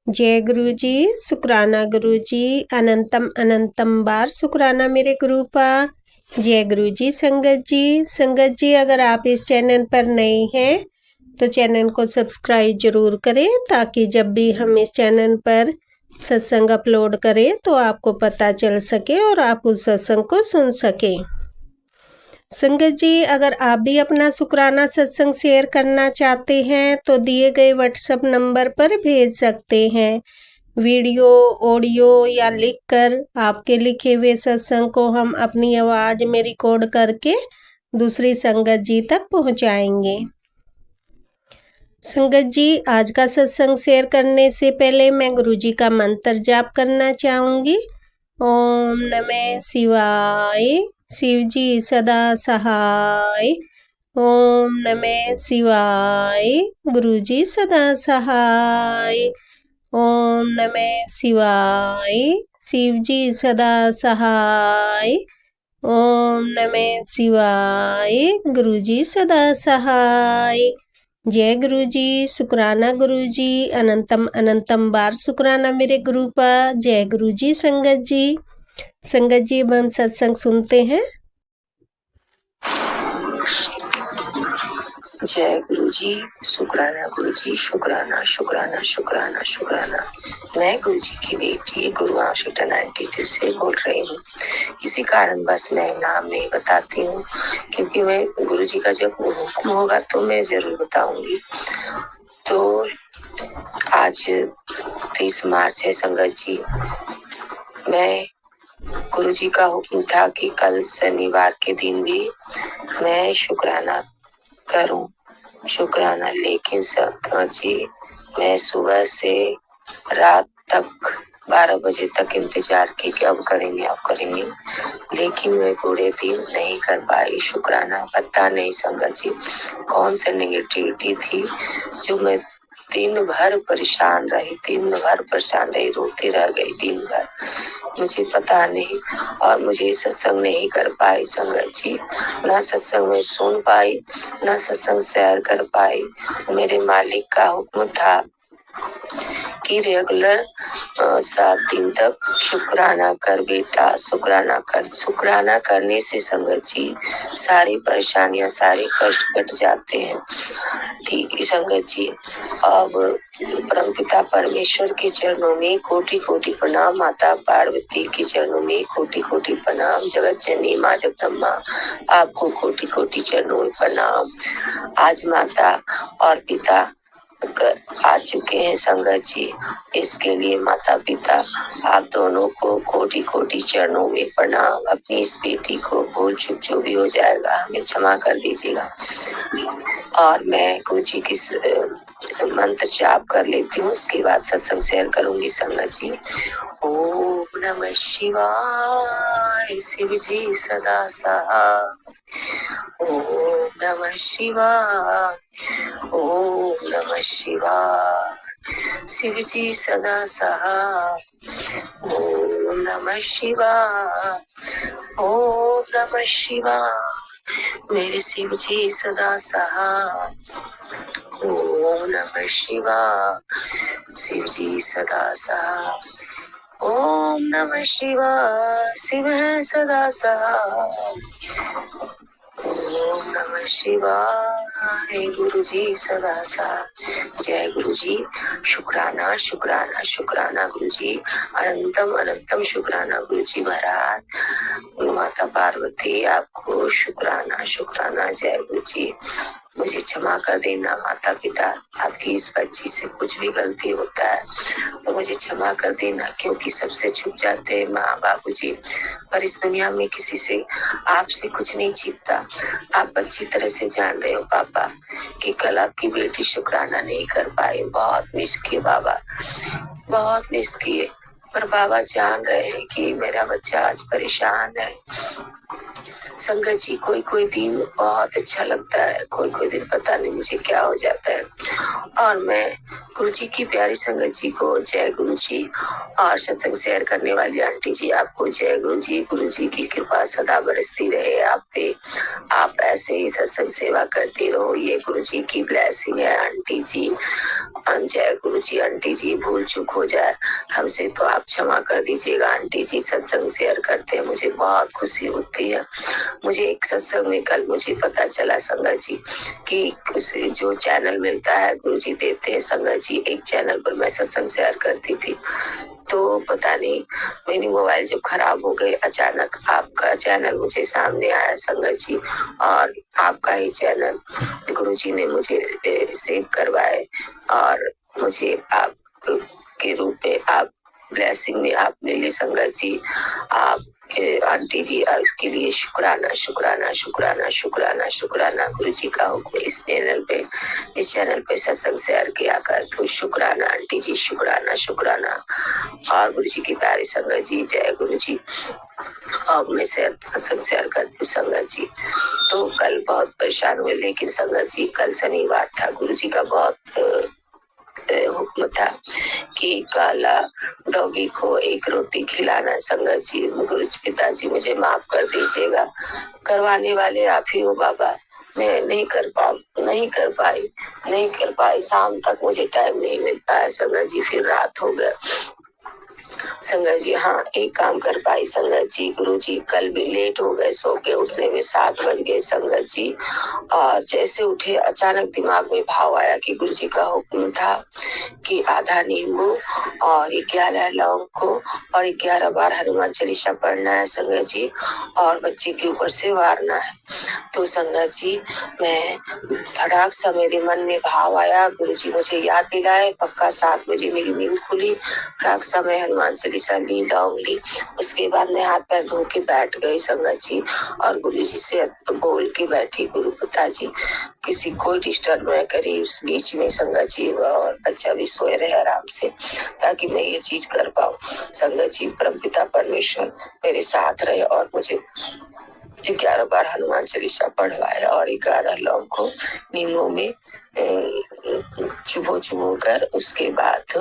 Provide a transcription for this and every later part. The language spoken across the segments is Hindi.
जय गुरु जी, शुक्राना गुरु जी, अनंतम अनंतम बार शुक्राना मेरे गुरु पा। जय गुरु जी। संगत जी अगर आप इस चैनल पर नए हैं तो चैनल को सब्सक्राइब जरूर करें ताकि जब भी हम इस चैनल पर सत्संग अपलोड करें तो आपको पता चल सके और आप उस सत्संग को सुन सकें। संगत जी अगर आप भी अपना शुक्राना सत्संग शेयर करना चाहते हैं तो दिए गए व्हाट्सएप नंबर पर भेज सकते हैं। वीडियो, ऑडियो या लिखकर आपके लिखे हुए सत्संग को हम अपनी आवाज में रिकॉर्ड करके दूसरी संगत जी तक पहुंचाएंगे। संगत जी आज का सत्संग शेयर करने से पहले मैं गुरु जी का मंत्र जाप करना चाहूंगी। ओम नमः शिवाय, शिव जी सदा सहाय। ओम नमः शिवाय, गुरु जी सदा सहाय। ओम नमः शिवाय, शिव जी सदा सहाय। ओम नमः शिवाय, गुरु जी सदा सहाय। जय गुरु जी, शुक्राना गुरु जी, अनंतम अनंतम बार शुक्राना मेरे गुरु पा। जय गुरु जी। संगत जी अब हम सत्संग सुनते हैं। जय गुरु जी, शुक्राना गुरु जी, शुक्राना शुक्राना शुक्राना शुक्राना। मैं गुरु जी की बेटी गुरु आशिटा 92 से बोल रही हूँ। इसी कारण बस मैं नाम नहीं बताती हूँ क्योंकि मैं गुरु जी का जब हुक्म होगा तो मैं जरूर बताऊंगी। तो आज 30 मार्च है संगत जी। मैं गुरु जी का हुक्म था कि कल शनिवार के दिन भी मैं शुक्राना करूं, लेकिन संगत जी मैं सुबह से रात तक 12 बजे तक इंतजार की कि अब करेंगे, लेकिन मैं पूरे दिन नहीं कर पाई शुक्राना। पता नहीं संगत जी कौन सी नेगेटिविटी थी जो मैं दिन भर परेशान रही, रोती रह गई दिन भर, मुझे पता नहीं। और मुझे सत्संग नहीं कर पाई संगत जी, ना सत्संग में सुन पाई, ना सत्संग शेयर कर पाई। मेरे मालिक का हुक्म था कि रेगुलर 7 दिन तक शुक्राना कर बेटा, शुक्राना करने से संगत जी सारी परेशानियां, सारे कष्ट कट जाते हैं। ठीक है संगत जी। अब परमपिता परमेश्वर के चरणों में कोटि कोटि प्रणाम, माता पार्वती के चरणों में कोटि कोटि प्रणाम, जगत जननी माँ जगदम्बा आपको कोटि कोटि चरणों में प्रणाम। आज माता और पिता आ चुके हैं संगत जी, इसके लिए माता पिता आप दोनों को कोटि कोटि चरणों में प्रणाम। अपनी इस बेटी को भूल चूक जो भी हो जाएगा हमें क्षमा कर दीजिएगा। और मैं गुरु जी की मंत्र जाप कर लेती हूँ, उसके बाद सत्संग शेयर करूंगी संगत जी। ओम नमः शिवाय, शिव जी सदा सहाय। ओम नमः शिवाय, ओम नमः शिवाय, शिव जी सदा सहाय। ओम नमः शिवाय, ओम नमः शिवाय, मेरे शिव जी सदा सहाय। ओम नमः शिवाय, शिव जी सदा सहाय। ओम नमः शिवाय, शिव है सदा सहाय। ओम नमः शिवाय, गुरु जी सदा सहाय। जय गुरु जी, शुक्राना शुक्राना शुक्राना गुरु जी, अनंतम अनंतम शुक्राना गुरु जी महाराज। माता पार्वती आपको शुक्राना शुक्राना। जय गुरु जी। मुझे क्षमा कर देना माता पिता, आपकी इस बच्ची से कुछ भी गलती होता है तो मुझे क्षमा कर देना, क्योंकि सबसे छुप जाते हैं माँ बाबूजी, पर इस दुनिया में किसी से आपसे कुछ नहीं छिपता। आप अच्छी तरह से जान रहे हो पापा कि कल आपकी बेटी शुक्राना नहीं कर पाई, बहुत मिस किए बाबा, बहुत मिस किए, पर बाबा जान रहे हैं कि मेरा बच्चा आज परेशान है। संगत जी कोई कोई दिन बहुत अच्छा लगता है, कोई कोई दिन पता नहीं मुझे क्या हो जाता है। और मैं गुरु जी की प्यारी संगत जी को जय गुरु जी, और सत्संग शेयर करने वाली आंटी जी आपको जय गुरु जी। गुरु जी की कृपा सदा बरसती रहे आप पे, आप ऐसे ही सत्संग सेवा करते रहो, ये गुरु जी की ब्लेसिंग है आंटी जी। जय गुरु जी। आंटी जी भूल चूक हो जाए हमसे तो आप क्षमा कर दीजिएगा आंटी जी। सत्संग शेयर करते हैं मुझे बहुत खुशी होती है। मुझे एक सत्संग में कल मुझे पता चला संगत जी कि जो चैनल मिलता है गुरु जी देते हैं संगत जी, एक चैनल पर मैं सत्संग शेयर करती थी, तो पता नहीं मेरी मोबाइल जब खराब हो गई अचानक आपका चैनल मुझे सामने आया संगत जी, और आपका ही चैनल गुरुजी ने मुझे सेव करवाए, और मुझे आप के रूप में आप ब्लेसिंग में आप मिली संगत जी। आप आंटी जी इसके लिए शुक्राना शुक्राना शुक्राना शुक्राना शुक्राना। गुरु जी का हुक्म इस चैनल पे सत्संग शेयर किया कर, तो शुक्राना आंटी जी, शुक्राना शुक्राना। और गुरु जी की प्यारी संगत जी जय गुरु जी। अब मैं सत्संग शेयर करती हूँ संगत जी। तो कल बहुत परेशान हुए, लेकिन संगत जी कल शनिवार था, गुरु जी का बहुत हुक्म था कि काला डॉगी को एक रोटी खिलाना। संगत जी गुरु पिताजी मुझे माफ कर दीजिएगा, करवाने वाले आप ही हो बाबा। मैं नहीं कर पाई, शाम तक मुझे टाइम नहीं मिल पाया संगत जी, फिर रात हो गया संगत जी। हाँ एक काम कर पाई संगत जी, गुरु जी कल भी लेट हो गए, सो के उठने में 7 बज गए संगत जी। और जैसे उठे अचानक दिमाग में भाव आया कि गुरु जी का हुक्म था कि आधा नींबू और 11 लौंग को और 11 बार हनुमान चालीसा पढ़ना है संगत जी, और बच्चे के ऊपर से वारना है। तो संगत जी मैं धड़ाक सा मेरे मन में भाव आया, गुरु जी मुझे याद दिलाए, पक्का 7 बजे मेरी नींद खुली, धड़ाक सा मैं हनुमान चालीसा ली, लौंग ली, उसके बाद मैं हाथ पैर धो के बैठ गई संगत जी, और गुरु जी से बोल के बैठी, गुरु पिताजी किसी को डिस्टर्ब न करे उस बीच में संगत जी, और बच्चा भी सोए रहे आराम से, ताकि मैं ये चीज कर पाऊं संगत जी। परमपिता परमेश्वर मेरे साथ रहे और मुझे 11 बार हनुमान चालीसा पढ़वाया, और 11 लौंग को नींबू में चुबो कर उसके बाद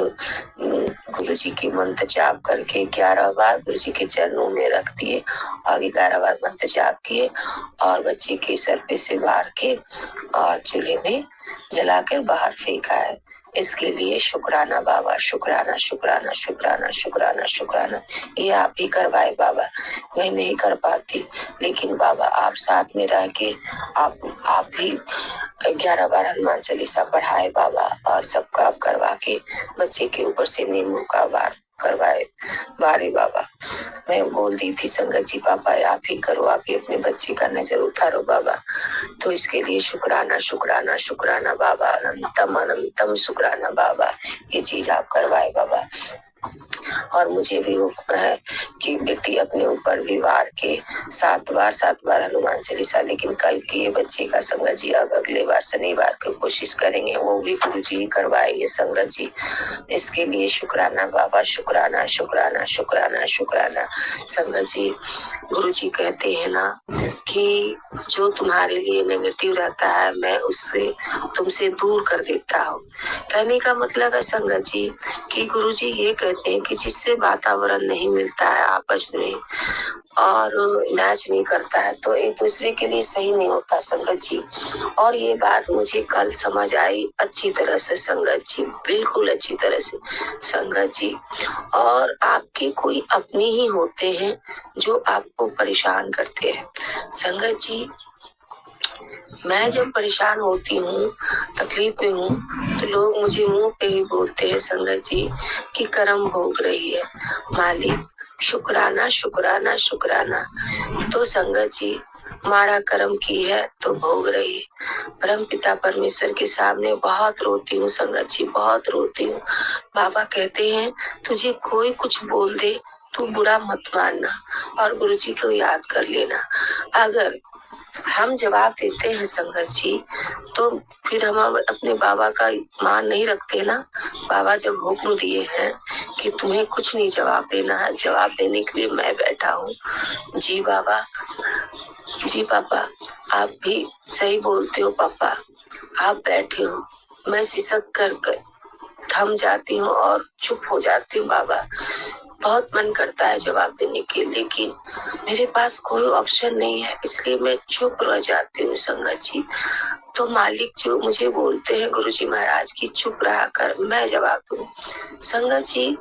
गुरु जी की मंत्र जाप करके 11 बार गुरु जी के चरणों में रख दिए, और 11 बार मंत्र जाप किए, और बच्चे के सर पे से मार के और चूल्हे में जलाकर बाहर फेंका है। इसके लिए शुक्राना बाबा, शुक्राना शुक्राना शुक्राना शुक्राना शुक्राना। ये आप ही करवाए बाबा, मैं नहीं कर पाती, लेकिन बाबा आप साथ में रह के आप ही 11 बार हनुमान चालीसा पढ़ाए बाबा, और सबका आप करवा के बच्चे के ऊपर से नींबू का वार करवाए बारे बाबा। मैं बोल दी थी संगत जी पापा आप ही करो, आप ही अपने बच्चे का नजर उतारो बाबा। तो इसके लिए शुक्राना शुक्राना शुक्राना बाबा, अनंतम अनंतम शुक्राना बाबा, ये चीज आप करवाए बाबा। और मुझे भी हुक्म है कि बेटी अपने ऊपर भी वार के 7 बार हनुमान चालीसा, लेकिन कल के ये बच्चे का संगत जी अब अगले बार शनिवार को कोशिश करेंगे, वो भी गुरु जी करवाएंगे संगत जी। इसके लिए शुक्राना बाबा, शुक्राना शुक्राना शुक्राना शुक्राना। संगत जी गुरु जी कहते हैं ना कि जो तुम्हारे लिए नेगेटिव रहता है मैं उससे तुमसे दूर कर देता हूँ। कहने का मतलब है संगत जी कि गुरु जी ये कहते हैं कि जिससे वातावरण नहीं मिलता है आपस में और मैच नहीं करता है तो एक दूसरे के लिए सही नहीं होता संगत जी। और ये बात मुझे कल समझ आई अच्छी तरह से संगत जी, बिल्कुल अच्छी तरह से संगत जी। और आपके कोई अपने ही होते हैं जो आपको परेशान करते हैं संगत जी। मैं जब परेशान होती हूँ, तकलीफ में हूँ, तो लोग मुझे मुंह पे ही बोलते हैं संगत जी कि कर्म भोग रही है मालिक, शुक्राना शुक्राना शुक्राना। तो संगत जी माड़ा कर्म की है तो भोग रही है। परम पिता परमेश्वर के सामने बहुत रोती हूँ संगत जी, बहुत रोती हूँ। बाबा कहते हैं तुझे कोई कुछ बोल दे तू बुरा मत मानना और गुरु जी को याद कर लेना। अगर हम जवाब देते हैं संगत जी तो फिर हम अपने बाबा का मान नहीं रखते ना। बाबा जब हुक्म दिए हैं कि तुम्हें कुछ नहीं जवाब देना है, जवाब देने के लिए मैं बैठा हूँ जी बाबा। जी पापा, आप भी सही बोलते हो पापा। आप बैठे हो, मैं सिसक कर थम जाती हूँ और चुप हो जाती हूँ बाबा। बहुत मन करता है जवाब देने के, लेकिन मेरे पास कोई ऑप्शन नहीं है, इसलिए मैं चुप रह जाती हूँ संगत जी। तो मालिक जो मुझे बोलते हैं गुरुजी महाराज की चुप रहा कर, मैं जवाब दूँ। संगत जी,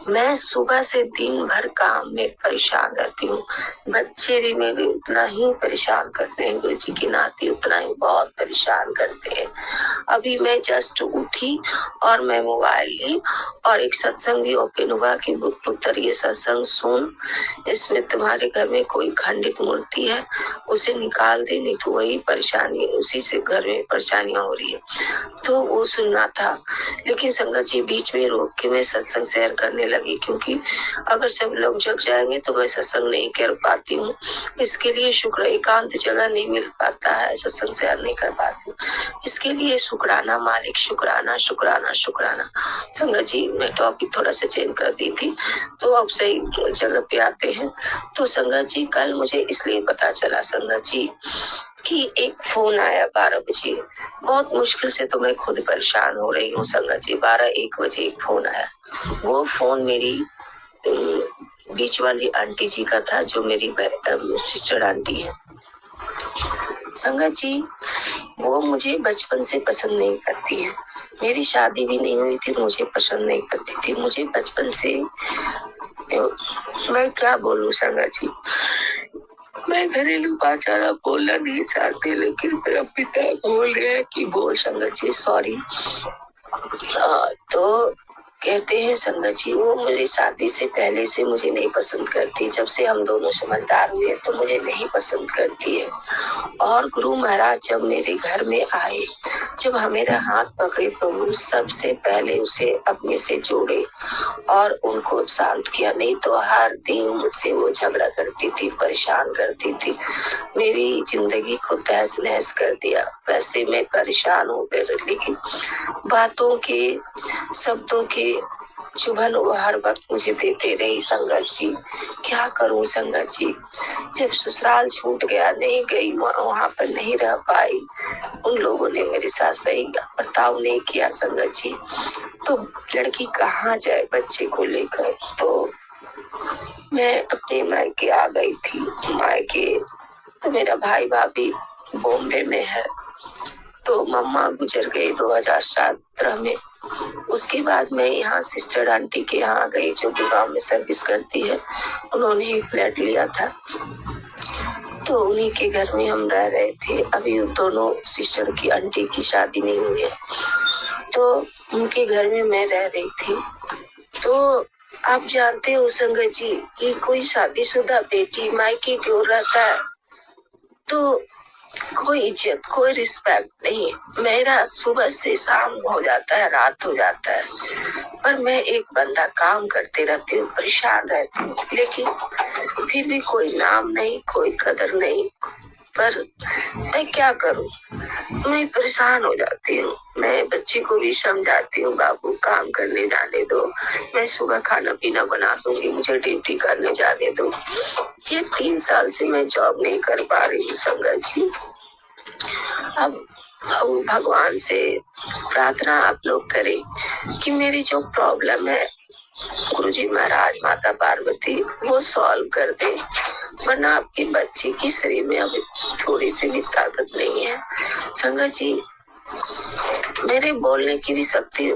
मैं सुबह से दिन भर काम में परेशान रहती हूँ। बच्चे भी मेरे उतना ही परेशान करते हैं, गुरु जी की नाती उतना ही बहुत परेशान करते हैं। अभी मैं जस्ट उठी और मैं मोबाइल ली और एक सत्संग भी ओपन हुआ कि पुत्र ये सत्संग सुन, इसमें तुम्हारे घर में कोई खंडित मूर्ति है उसे निकाल दे, नहीं तो वही परेशानी, उसी से घर में परेशानियां हो रही है। तो वो सुनना था, लेकिन संगत जी बीच में रोक के मैं सत्संग शेयर करने लगी, क्योंकि अगर सब लोग जग जाएंगे तो मैं सत्संग नहीं कर पाती हूँ। इसके लिए शुक्र, एकांत जगह नहीं मिल पाता है, सत्संग शेयर नहीं कर पाती हूँ। इसके लिए शुक्राना मालिक, शुक्राना शुक्राना शुक्राना। संगत जी मैं टॉपिक थोड़ा सा चेंज कर दी थी, तो अब सही जगह पे आते हैं। तो संगत जी कल मुझे इसलिए पता चला संगत जी कि एक फोन आया 12 बजे। बहुत मुश्किल से तो मैं खुद परेशान हो रही हूँ संगत जी। 12-1 बजे एक फोन आया। वो फोन मेरी बीच वाली आंटी जी का था, जो मेरी सिस्टर आंटी है। संगत जी वो मुझे बचपन से पसंद नहीं करती है, मेरी शादी भी नहीं हुई थी, मुझे पसंद नहीं करती थी। मुझे बचपन से, मैं क्या बोलूं संगत जी, मैं घरेलू भाषा बोलना नहीं चाहती, लेकिन मेरा पिता बोल रहे हैं कि बोल संगत जी, सॉरी। तो कहते हैं संगत जी वो मेरी शादी से पहले से मुझे नहीं पसंद करती, जब से हम दोनों समझदार हुए तो मुझे नहीं पसंद करती है। और गुरु महाराज जब मेरे घर में आए, जब मेरा हाथ पकड़े प्रभु, सबसे पहले उसे अपने से जोड़े और उनको शांत किया। नहीं तो हर दिन मुझसे वो झगड़ा करती थी, परेशान करती थी, मेरी जिंदगी को तहस नहस कर दिया। वैसे मैं परेशान हूँ, लेकिन बातों के, शब्दों के चुभन वो हर वक्त मुझे देते रही संगत जी। क्या करूं संगत जी, जब ससुराल छूट गया, नहीं गई वहां पर, नहीं रह पाई, उन लोगों ने मेरे साथ सही बर्ताव नहीं किया संगत जी। तो लड़की कहाँ जाए बच्चे को लेकर, तो मैं अपने मायके आ गई थी। मायके तो मेरा भाई भाभी बॉम्बे में है, तो मम्मा गुजर गई 2017 में। उसके बाद मैं यहाँ सिस्टर आंटी के यहाँ गई, जो गुड़गांव में सर्विस करती है, उन्होंने ही फ्लैट लिया था, तो उन्हीं के घर में हम रह रहे थे। अभी दोनों सिस्टर की आंटी की शादी नहीं हुई है, तो उनके घर में मैं रह रही थी। तो आप जानते हो संगत जी कि कोई शादीशुदा बेटी मायके क्यों रहता है, तो कोई इज्जत, कोई रिस्पेक्ट नहीं। मेरा सुबह से शाम हो जाता है, रात हो जाता है, पर मैं एक बंदा काम करते रहती हूँ, परेशान रहती हूँ, लेकिन फिर भी कोई नाम नहीं, कोई कदर नहीं। पर मैं क्या करूँ, मैं परेशान हो जाती हूँ। मैं बच्चे को भी समझाती हूँ, बाबू काम करने जाने दो, मैं सुबह खाना पीना बना दूंगी, मुझे ड्यूटी करने जाने दो। ये 3 साल से मैं जॉब नहीं कर पा रही हूँ संगत जी। अब भगवान से प्रार्थना आप लोग करें कि मेरी जो प्रॉब्लम है, गुरुजी महाराज, माता पार्वती वो सॉल्व कर दे, वरना आपकी बच्ची की शरीर में अभी थोड़ी सी भी ताकत नहीं है संगत जी। मेरे बोलने की भी शक्ति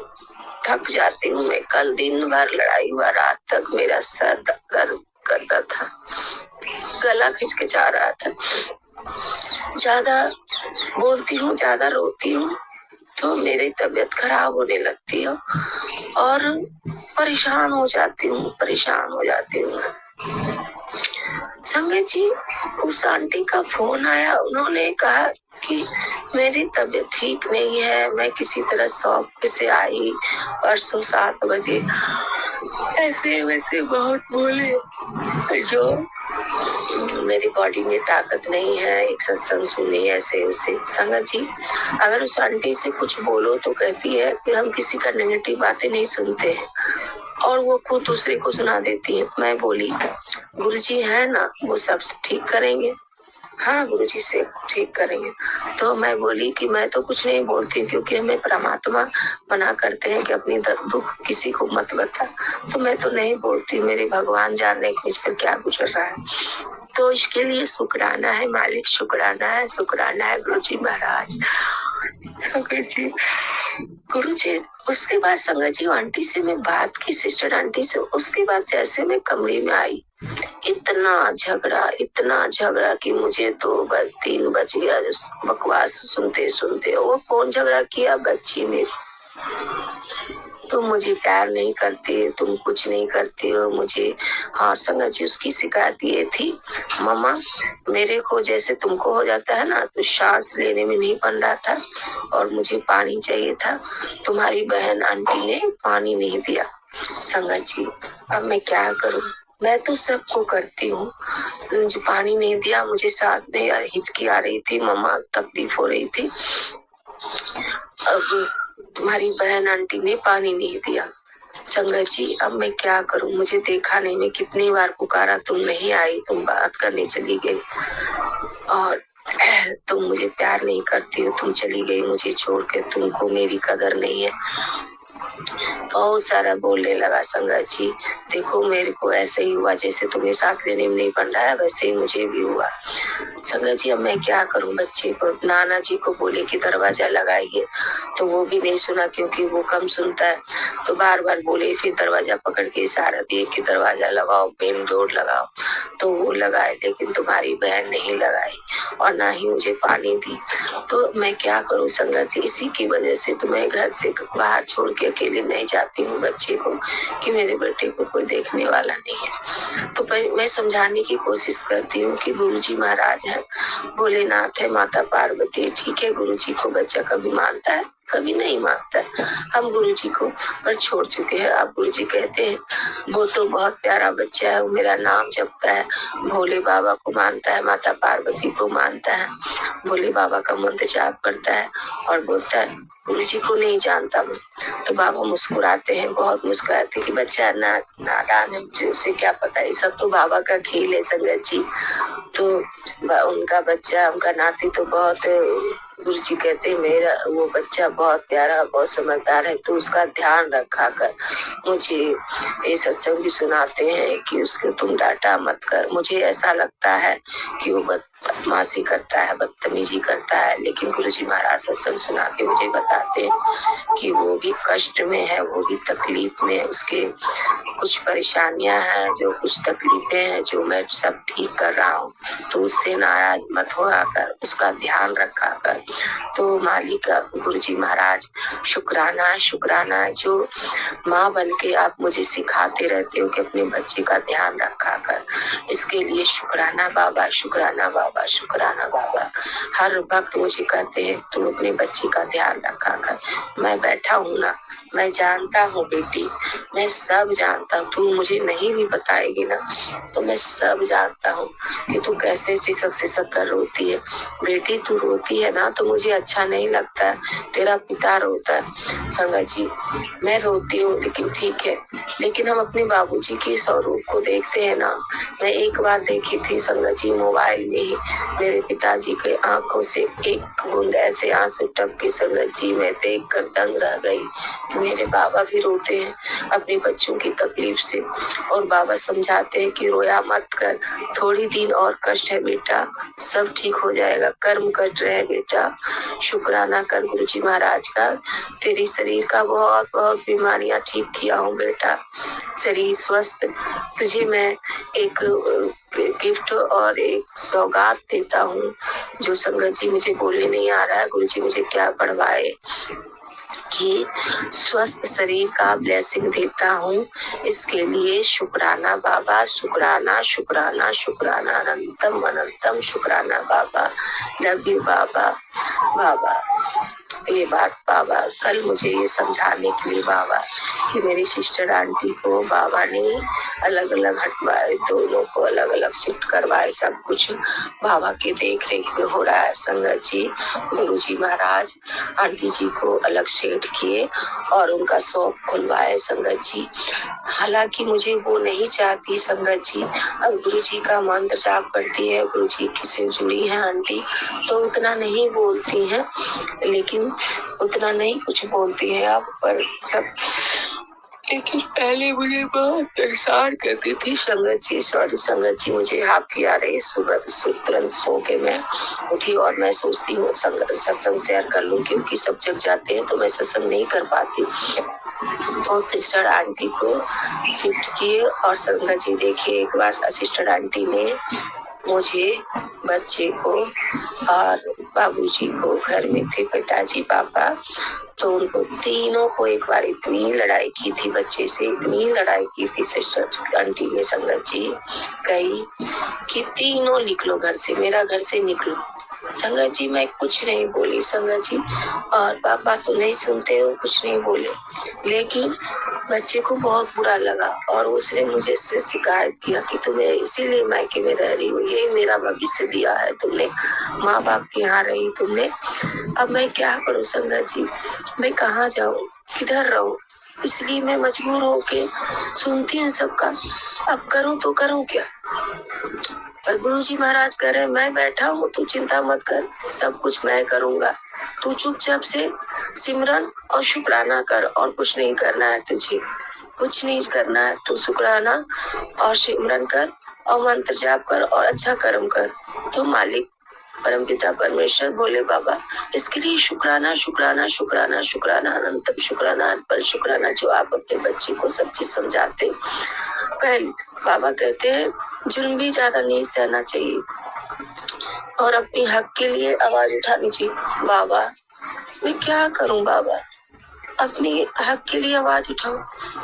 थक जाती हूँ मैं। कल दिन भर लड़ाई हुआ, रात तक मेरा सर दर्द करता था, गला खिंचखिंचा रहा था। ज्यादा बोलती हूँ, ज्यादा रोती हूँ, तो मेरी तबीयत खराब होने लगती है और परेशान हो जाती हूँ संगत जी। उस आंटी का फोन आया, उन्होंने कहा कि मेरी तबीयत ठीक नहीं है, मैं किसी तरह शॉप पे से आई परसों 7 बजे, ऐसे वैसे बहुत बोले, जो मेरी बॉडी में ताकत नहीं है, एक सत्संग सुनी ऐसे उसे। संगत जी अगर उस आंटी से कुछ बोलो तो कहती है कि हम किसी का नेगेटिव बातें नहीं सुनते हैं, और वो खुद दूसरे को सुना देती है। मैं बोली गुरुजी है ना, वो सब ठीक करेंगे। हाँ गुरुजी से ठीक करेंगे। तो मैं बोली कि मैं तो कुछ नहीं बोलती क्योंकि हमें परमात्मा मना करते हैं कि अपनी दुख किसी को मत बता। तो मैं तो नहीं बोलती, मेरे भगवान जान रहे मुझ पर क्या गुजर रहा है। तो इसके लिए शुक्राना है मालिक, शुक्राना है, शुक्राना है गुरुजी महाराज। जी गुरुजी। उसके बाद संगत जी आंटी से मैं बात की, सिस्टर आंटी से। उसके बाद जैसे मैं कमरे में आई, इतना झगड़ा कि मुझे 2-3 बज गया बकवास सुनते सुनते। वो कौन झगड़ा किया? बच्ची मेरी। तुम मुझे प्यार नहीं करती, तुम कुछ नहीं करती हो मुझे। हाँ संगत जी उसकी शिकायत ये थी, मम्मा मेरे को जैसे तुमको हो जाता है ना, तो सांस लेने में नहीं बन रहा था और मुझे पानी चाहिए था। तुम्हारी बहन आंटी ने पानी नहीं दिया। संगत जी अब मैं क्या करूं? मैं तो सबको करती हूँ, मुझे पानी नहीं दिया, मुझे सांस नहीं, हिचकी आ रही थी, मम्मा तकलीफ हो रही थी। अब तुम्हारी बहन आंटी ने पानी नहीं दिया। संगत जी अब मैं क्या करूं? मुझे देखा नहीं, मैं कितनी बार पुकारा, तुम नहीं आई, तुम बात करने चली गई और तुम मुझे प्यार नहीं करती हो, तुम चली गई मुझे छोड़ के, तुमको मेरी कदर नहीं है। बहुत सारा बोलने लगा संगत जी। देखो मेरे को ऐसे ही हुआ जैसे तुम्हें सांस लेने में नहीं बन रहा है, वैसे ही मुझे भी हुआ। संगत जी अब मैं क्या करूं? बच्चे को नाना जी को बोले कि दरवाजा लगाइए, तो वो भी नहीं सुना क्योंकि वो कम सुनता है। तो बार बार बोले, फिर दरवाजा पकड़ के इशारा दिए कि दरवाजा लगाओ, मेन डोर लगाओ। तो वो लगाए, लेकिन तुम्हारी बहन नहीं लगाई और ना ही मुझे पानी दी। तो मैं क्या करूं संगत जी? इसी की वजह से तो मैं घर से बाहर छोड़ के अकेले नहीं जाती हूँ बच्चे को, कि मेरे बेटे को कोई देखने वाला नहीं है। तो मैं समझाने की कोशिश करती हूँ कि गुरुजी महाराज है, भोलेनाथ है, माता पार्वती। ठीक है गुरुजी को बच्चा कभी मानता है, कभी नहीं मानता है। हम गुरुजी को पर छोड़ चुके हैं। अब गुरुजी कहते हैं वो तो बहुत प्यारा बच्चा है, वो मेरा नाम जपता है, भोले बाबा को मानता है, माता पार्वती को मानता है, भोले बाबा का मंत्र जाप करता है और बोलता है गुरुजी को नहीं जानता मैं। तो बाबा मुस्कुराते हैं, बहुत मुस्कुराते कि बच्चा नादान है, मुझे उसे क्या पता, ये सब तो बाबा का खेल है संगत जी। तो उनका बच्चा, उनका नाती तो बहुत, गुरुजी कहते हैं मेरा वो बच्चा बहुत प्यारा, बहुत समझदार है, तो उसका ध्यान रखा कर। मुझे ये सत्संग भी सुनाते हैं कि उसको तुम डांटा मत कर। मुझे ऐसा लगता है कि वो बदमाशी करता है, बदतमीजी करता है, लेकिन गुरुजी महाराज सत्संग सुना के मुझे बताते हैं कि वो भी कष्ट में है, वो भी तकलीफ में, उसके कुछ परेशानियां हैं, जो कुछ तकलीफें हैं जो मैं सब ठीक कर रहा हूँ। तो उससे नाराज मत होगा कर, उसका ध्यान रखा कर। तो मालिक गुरुजी महाराज शुक्राना, शुक्राना जो माँ बन के आप मुझे सिखाते रहते हो कि अपने बच्चे का ध्यान रखा कर। इसके लिए शुक्राना बाबा, शुक्राना बाबा, शुक्राना बाबा। हर वक्त मुझे कहते हैं तुम अपने बच्चे का ध्यान रखा कर। मैं बैठा हूँ ना, मैं जानता हूँ बेटी, मैं सब जानता हूँ। तू मुझे नहीं भी बताएगी ना तो मैं सब जानता हूँ कि तू कैसे सिसक सिसक कर रोती है। बेटी तू रोती है ना तो मुझे अच्छा नहीं लगता, तेरा पिता रोता है। संगत जी मैं रोती हूँ लेकिन ठीक है, लेकिन हम अपने बाबूजी के स्वरूप को देखते हैं ना। मैं एक बार देखी थी संगत जी मोबाइल में ही, मेरे पिताजी के आंखों से एक बूंद ऐसे आंसू टपके संगत जी, मैं देख कर दंग रह गई कि मेरे बाबा भी रोते हैं अपने बच्चों की तकलीफ से। और बाबा समझाते हैं कि रोया मत कर, थोड़ी दिन और कष्ट है बेटा, सब ठीक हो जाएगा, कर्म कट रहे बेटा, शुक्राना कर गुरुजी महाराज का। तेरी शरीर का बहुत बहुत बीमारियां ठीक किया हूँ बेटा, शरीर स्वस्थ। तुझे मैं एक गिफ्ट और एक सौगात देता हूँ जो संगत जी मुझे बोलने नहीं आ रहा है, गुरुजी मुझे क्या पढ़वाए, कि स्वस्थ शरीर का ब्लेसिंग देता हूँ। इसके लिए शुक्राना बाबा, शुक्राना, शुक्राना, शुक्राना, अनंतम अनंतम शुक्राना बाबा। लव यू बाबा, बाबा ये बात बाबा कल मुझे ये समझाने के लिए बाबा कि मेरी सिस्टर आंटी को बाबा ने अलग अलग हटवाए, दोनों को अलग अलग शिफ्ट करवाए, सब कुछ बाबा के देख रेख में हो रहा है। संगत जी, गुरु जी महाराज आंटी जी को अलग सेट किए और उनका शॉप खुलवाए संगत जी। हालांकि मुझे वो नहीं चाहती संगत जी, अब गुरु जी का मंत्र जाप करती है, गुरु जी की से जुड़ी है आंटी, तो उतना नहीं बोलती हैं, लेकिन उतना नहीं कुछ बोलती है अब, पर सब लेकिन पहले मुझे बहुत परेशान करती थी संगत जी। सॉरी संगत जी, मुझे हाफी आ रही है, सुबह तुरंत सो के मैं उठी और मैं सोचती हूँ सत्संग शेयर कर लूँ, क्योंकि सब जग जाते हैं तो मैं सत्संग नहीं कर पाती। तो सिस्टर आंटी को शिफ्ट किए और संगत जी देखिए, एक बार सिस्टर आंटी ने मुझे, बच्चे को और बाबूजी को, घर में थे पिताजी पापा, तो उनको तीनों को एक बार इतनी लड़ाई की थी, बच्चे से इतनी लड़ाई की थी सिस्टर आंटी ने संगत जी, कही कि तीनों निकलो घर से, मेरा घर से निकलो। संगत जी मैं कुछ नहीं बोली संगत जी, और पापा तो नहीं सुनते हो, कुछ नहीं बोले, लेकिन बच्चे को बहुत बुरा लगा और उसने मुझे से शिकायत किया कि तुम्हें इसीलिए मायके में रह रही हो, ये मेरा भविष्य दिया है तुमने, माँ बाप के यहाँ रही तुमने, अब मैं क्या करूँ संगत जी, मैं कहाँ जाऊँ, किधर रहूँ, इसलिए मैं मजबूर होके सुनती हूँ सबका, अब करूँ तो करूँ क्या। पर गुरुजी महाराज कह रहे मैं बैठा हूँ, तू चिंता मत कर, सब कुछ मैं करूँगा, तू चुपचाप से सिमरन और शुक्राना कर, और कुछ नहीं करना है तुझे, कुछ नहीं करना है, तू शुक्राना और सिमरन कर और मंत्र जाप कर और अच्छा कर्म कर, तो मालिक परमपिता परमेश्वर भोले बाबा इसके लिए शुक्राना शुक्राना शुक्राना शुक्राना अनंतम शुक्राना पर शुक्राना, जो आप अपने बच्चे को सब चीज समझाते। पहले बाबा कहते हैं जुल्म भी ज्यादा नहीं सहना चाहिए और अपने हक के लिए आवाज उठानी चाहिए। बाबा मैं क्या करूं बाबा, अपने हक के लिए आवाज उठाओ,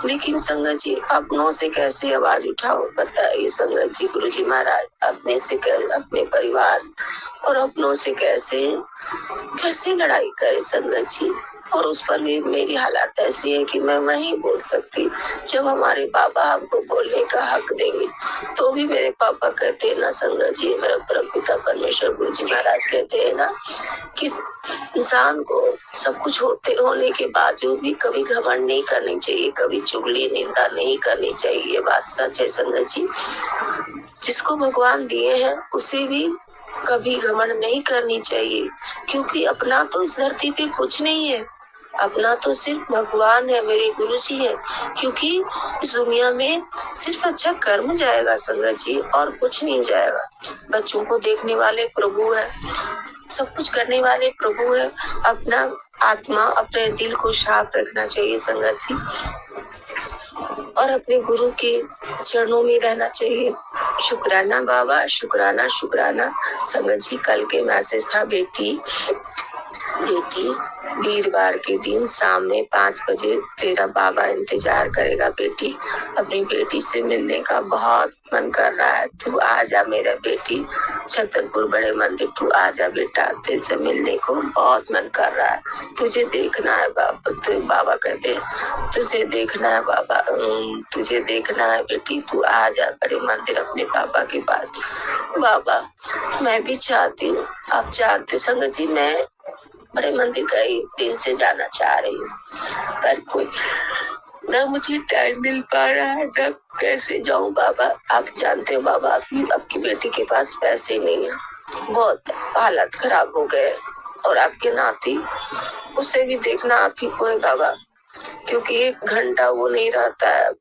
लेकिन संगत जी अपनों से कैसे आवाज उठाओ बताइए संगत जी। गुरु जी महाराज अपने से अपने परिवार और अपनों से कैसे लड़ाई करे संगत जी, और उस पर भी मेरी हालत ऐसी है कि मैं नहीं बोल सकती। जब हमारे पापा हमको बोलने का हक देंगे तो भी मेरे पापा कहते हैं ना संगत जी, मेरा परमपिता परमेश्वर गुरु जी महाराज कहते हैं ना कि इंसान को सब कुछ होने के बावजूद भी कभी घमंड नहीं करनी चाहिए, कभी चुगली निंदा नहीं करनी चाहिए, ये बात सच है संगत जी। जिसको भगवान दिए हैं उसे भी कभी घमंड नहीं करनी चाहिए, क्योंकि अपना तो इस धरती पे कुछ नहीं है, अपना तो सिर्फ भगवान है, मेरे गुरु जी है, क्योंकि इस दुनिया में सिर्फ अच्छा कर्म जाएगा संगत जी और कुछ नहीं जाएगा। बच्चों को देखने वाले प्रभु है, सब कुछ करने वाले प्रभु है। अपना आत्मा अपने दिल को साफ रखना चाहिए संगत जी, और अपने गुरु के चरणों में रहना चाहिए। शुक्राना बाबा, शुक्राना शुक्राना संगत जी। कल के मैसेज था बेटी वीरवार के दिन शाम में 5 बजे तेरा बाबा इंतजार करेगा बेटी, अपनी बेटी से मिलने का बहुत मन कर रहा है, तू आ जा मेरा बेटी, छतरपुर बड़े मंदिर तू आ जा बेटा, तेरे से मिलने को बहुत मन कर रहा है, तुझे देखना है बाबा। तो बाबा कहते हैं तुझे देखना है बाबा, तुझे देखना है बेटी, तू आ जा बड़े मंदिर अपने पापा के पास। बाबा मैं भी चाहती हूँ, आप जानते संगत जी मैं बड़े मंदिर कई दिन से जाना चाह रही हूँ, पर कोई ना मुझे टाइम मिल पा रहा है, ना कैसे जाऊँ बाबा। आप जानते हो बाबा आपकी बेटी के पास पैसे नहीं है, बहुत हालत खराब हो गए, और आपके नाती उसे भी देखना आप ही को है बाबा, क्योंकि 1 घंटा वो नहीं रहता है,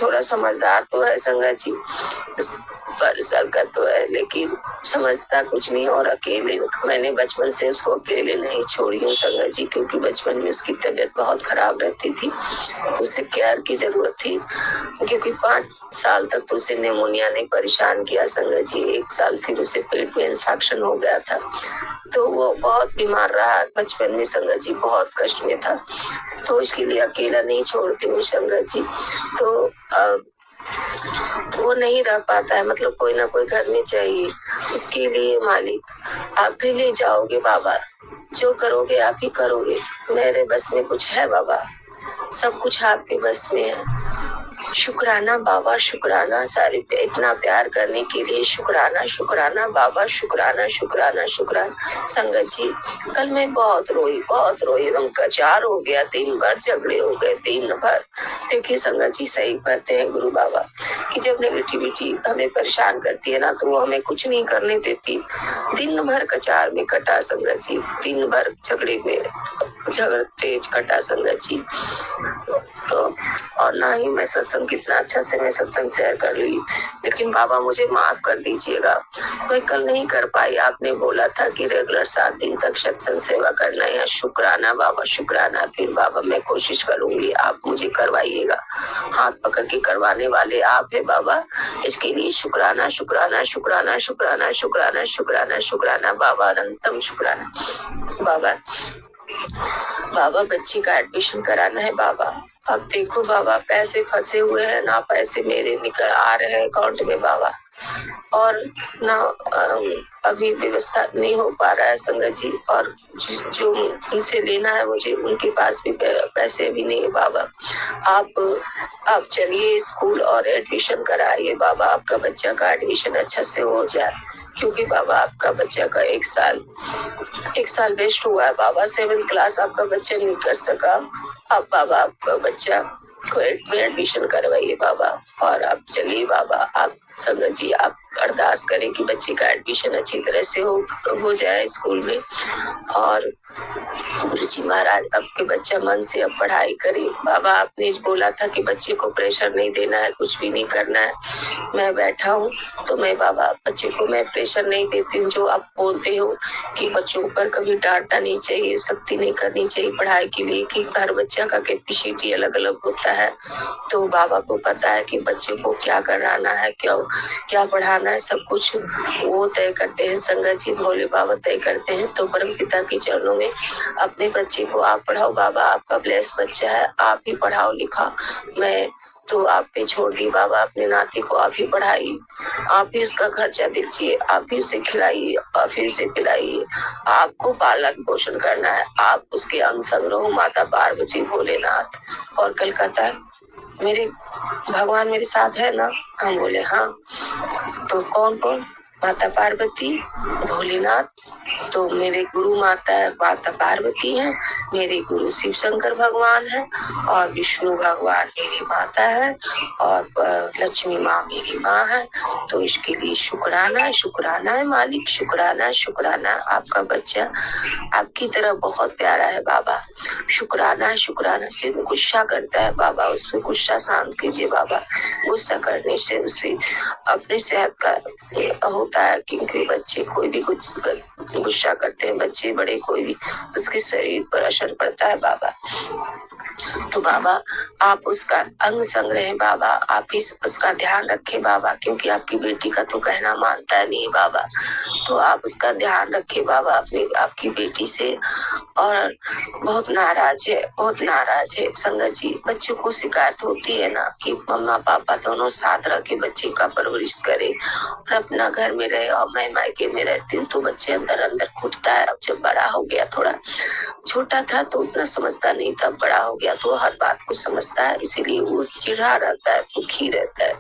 थोड़ा समझदार तो है संगत जी, 12 साल का तो है, लेकिन समझता कुछ नहीं, और अकेले मैंने बचपन से उसको अकेले नहीं छोड़ी हूँ संगत जी, क्योंकि बचपन में उसकी तबीयत बहुत खराब रहती थी, तो उसे केयर की जरूरत थी, क्योंकि 5 साल तक तो उसे निमोनिया ने परेशान किया संगत जी। 1 साल फिर उसे पेट में इंफेक्शन हो गया था, तो वो बहुत बीमार रहा बचपन में संगत जी, बहुत कष्ट में था, तो इसके लिए अकेला नहीं छोड़ती हूँ संगत जी। तो तो वो नहीं रह पाता है, मतलब कोई ना कोई घर में चाहिए। इसके लिए मालिक आप भी ले जाओगे बाबा, जो करोगे आप ही करोगे, मेरे बस में कुछ है बाबा, सब कुछ आपके बस में है। शुक्राना बाबा, शुक्राना सारे पे इतना प्यार करने के लिए शुक्राना, शुक्राना बाबा, शुक्राना शुक्राना शुक्राना। संगत जी कल मैं बहुत रोई एकदम कचार हो गया, दिन भर झगड़े हो गए, दिन भर। देखिए संगत जी सही कहते हैं गुरु बाबा कि जब नेगेटिविटी हमें परेशान करती है ना, तो वो हमें कुछ नहीं करने देती। दिन भर कचार में कटा संगत जी, दिन भर झगड़े में तेज कटा संगत जी। तो और ना ही मैं सत्संग कितना अच्छा से मैं सत्संग शेयर कर ली, लेकिन बाबा मुझे माफ कर दीजिएगा, मैं कल नहीं कर पाई। आपने बोला था कि रेगुलर 7 दिन तक सत्संग सेवा करना है। शुक्राना बाबा, शुक्राना। फिर बाबा मैं कोशिश करूंगी, आप मुझे करवाइएगा, हाथ पकड़ के करवाने वाले आप है बाबा, इसके लिए शुक्राना शुक्राना शुक्राना शुक्राना शुक्राना शुक्राना शुक्राना बाबा, अनंतम शुक्राना बाबा। बाबा बच्ची का एडमिशन कराना है बाबा, अब देखो बाबा पैसे फंसे हुए हैं ना, पैसे मेरे निकल आ रहे हैं अकाउंट में बाबा, और ना अभी व्यवस्था नहीं हो पा रहा है संगत जी, और जो उनसे लेना है मुझे उनके पास भी पैसे भी नहीं है बाबा। आप चलिए स्कूल और एडमिशन कराइए बाबा, आपका बच्चा का एडमिशन अच्छा से हो जाए, क्योंकि बाबा आपका बच्चा का एक साल वेस्ट हुआ है बाबा, 7th क्लास आपका बच्चा नहीं कर सका। अब बाबा आपका बच्चा को एडमिशन करवाइए बाबा, और आप चलिए बाबा, आप संगत जी आप अरदास करें कि बच्चे का एडमिशन अच्छी तरह से हो जाए स्कूल में। और गुरुजी महाराज आपके बच्चा मन से अब पढ़ाई करे बाबा, आपने बोला था कि बच्चे को प्रेशर नहीं देना है, कुछ भी नहीं करना है। मैं बैठा हूँ तो मैं बाबा बच्चे को मैं प्रेशर नहीं देती हूँ, जो आप बोलते हो कि बच्चों पर कभी डांटना नहीं चाहिए, सख्ती नहीं करनी चाहिए पढ़ाई के लिए, कि हर बच्चा का कैपेसिटी अलग अलग होता है। तो बाबा को पता है कि बच्चे को क्या कराना है, क्या पढ़ाना है, सब कुछ वो तय करते हैं संगत जी, भोले बाबा तय करते हैं। तो परम पिता के चरणों में अपने बच्चे को आप पढ़ाओ बाबा, आपका ब्लेस बच्चा है, आप ही पढ़ाओ लिखा, मैं तो आप पे छोड़ दी बाबा, अपने नाती को आप ही पढ़ाइए, आप ही उसका खर्चा दीजिए, आप ही उसे खिलाइए, आप ही उसे पिलाइए, आपको पालन पोषण करना है, आप उसके अंग संग रहो माता पार्वती भोलेनाथ। और कलकत्ता मेरे भगवान मेरे साथ है ना, हम बोले हाँ, तो कौन कौन, माता पार्वती भोलेनाथ, तो मेरे गुरु माता पार्वती हैं, मेरे गुरु शिव शंकर भगवान हैं, और विष्णु भगवान मेरी माता है, और लक्ष्मी माँ मेरी माँ है। तो इसके लिए शुक्राना शुक्राना है मालिक, शुक्राना शुक्राना। आपका बच्चा आपकी तरह बहुत प्यारा है बाबा, शुक्राना शुक्राना। सिर्फ गुस्सा करता है बाबा, उसमें गुस्सा शांत कीजिए बाबा, गुस्सा करने से उसे अपने सेहत का होता है, क्योंकि बच्चे कोई भी कुछ गुस्सा करते हैं, बच्चे बड़े कोई भी, उसके शरीर पर असर पड़ता है बाबा। तो बाबा आप उसका अंग संग रहे बाबा, आप ही उसका ध्यान रखें बाबा, क्योंकि आपकी बेटी का तो कहना मानता नहीं बाबा, तो आप उसका ध्यान रखें बाबा अपनी आपकी बेटी से। और बहुत नाराज है संगत जी, बच्चों को शिकायत होती है ना कि मम्मा पापा दोनों साथ रह के बच्चे का परवरिश करे, और अपना घर में रहे, और मैं मायके में रहती हूँ तो बच्चे अंदर घुटता है। अब जब बड़ा हो गया, थोड़ा छोटा था तो उतना समझता नहीं था, बड़ा हो गया तो हर बात को समझता है, इसीलिए वो चिढ़ा रहता है, दुखी रहता है,